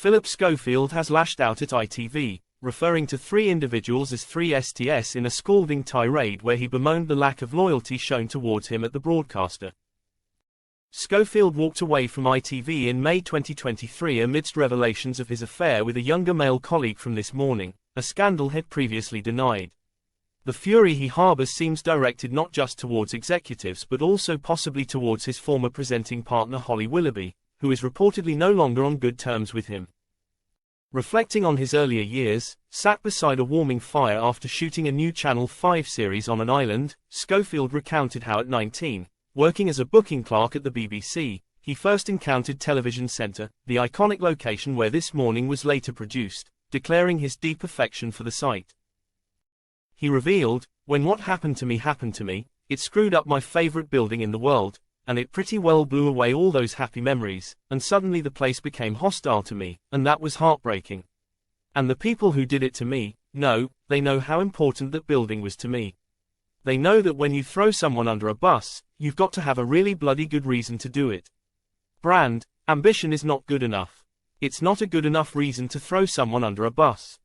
Phillip Schofield has lashed out at ITV, referring to three individuals as three STS in a scalding tirade where he bemoaned the lack of loyalty shown towards him at the broadcaster. Schofield walked away from ITV in May 2023 amidst revelations of his affair with a younger male colleague from This Morning, a scandal he'd previously denied. The fury he harbors seems directed not just towards executives but also possibly towards his former presenting partner Holly Willoughby, who is reportedly no longer on good terms with him. Reflecting on his earlier years, sat beside a warming fire after shooting a new Channel 5 series on an island, Schofield recounted how at 19, working as a booking clerk at the BBC, he first encountered Television Centre, the iconic location where This Morning was later produced, declaring his deep affection for the site. He revealed, "When what happened to me, it screwed up my favourite building in the world, and it pretty well blew away all those happy memories, and suddenly the place became hostile to me, and that was heartbreaking. And the people who did it to me, they know how important that building was to me. They know that when you throw someone under a bus, you've got to have a really bloody good reason to do it. Brand ambition is not good enough. It's not a good enough reason to throw someone under a bus."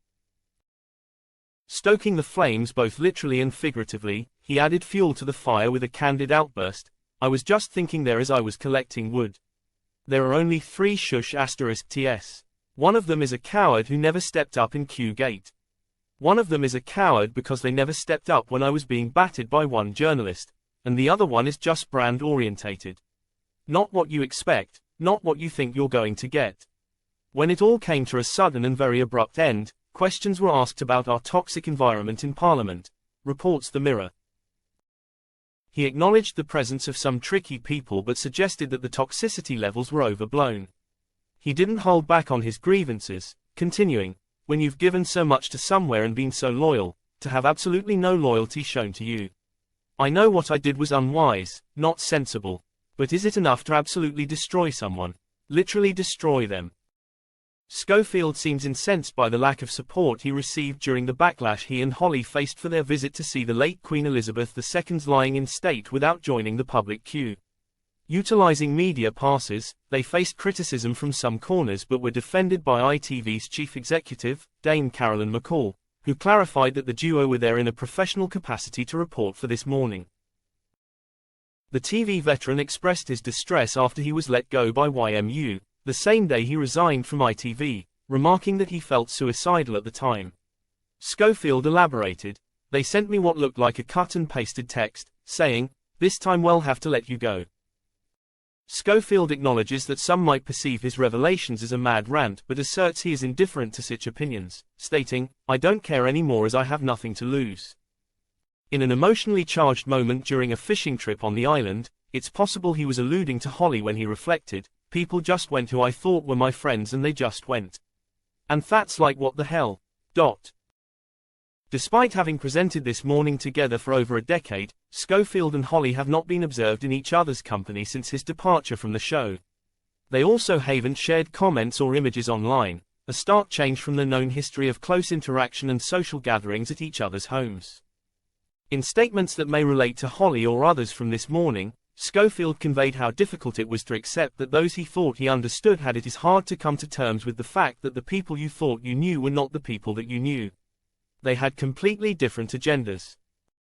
Stoking the flames both literally and figuratively, he added fuel to the fire with a candid outburst, "I was just thinking there as I was collecting wood. There are only three *TS. One of them is a coward who never stepped up in Kew Gate. One of them is a coward because they never stepped up when I was being battered by one journalist, and the other one is just brand-orientated. Not what you expect, not what you think you're going to get." When it all came to a sudden and very abrupt end, questions were asked about our toxic environment in Parliament, reports The Mirror. He acknowledged the presence of some tricky people but suggested that the toxicity levels were overblown. He didn't hold back on his grievances, continuing, "When you've given so much to somewhere and been so loyal, to have absolutely no loyalty shown to you. I know what I did was unwise, not sensible. But is it enough to absolutely destroy someone? Literally destroy them?" Schofield seems incensed by the lack of support he received during the backlash he and Holly faced for their visit to see the late Queen Elizabeth II's lying in state without joining the public queue. Utilizing media passes, they faced criticism from some corners but were defended by ITV's chief executive, Dame Carolyn McCall, who clarified that the duo were there in a professional capacity to report for This Morning. The TV veteran expressed his distress after he was let go by YMU, the same day he resigned from ITV, remarking that he felt suicidal at the time. Schofield elaborated, "They sent me what looked like a cut and pasted text, saying, 'This time we'll have to let you go.'" Schofield acknowledges that some might perceive his revelations as a mad rant but asserts he is indifferent to such opinions, stating, "I don't care anymore as I have nothing to lose." In an emotionally charged moment during a fishing trip on the island, it's possible he was alluding to Holly when he reflected, "People just went who I thought were my friends and they just went. And that's like what the hell. .. Despite having presented This Morning together for over a decade, Schofield and Holly have not been observed in each other's company since his departure from the show. They also haven't shared comments or images online, a stark change from the known history of close interaction and social gatherings at each other's homes. In statements that may relate to Holly or others from This Morning, Schofield conveyed how difficult it was to accept that those he thought he understood had it is hard to come to terms with the fact that the people you thought you knew were not the people that you knew. They had completely different agendas.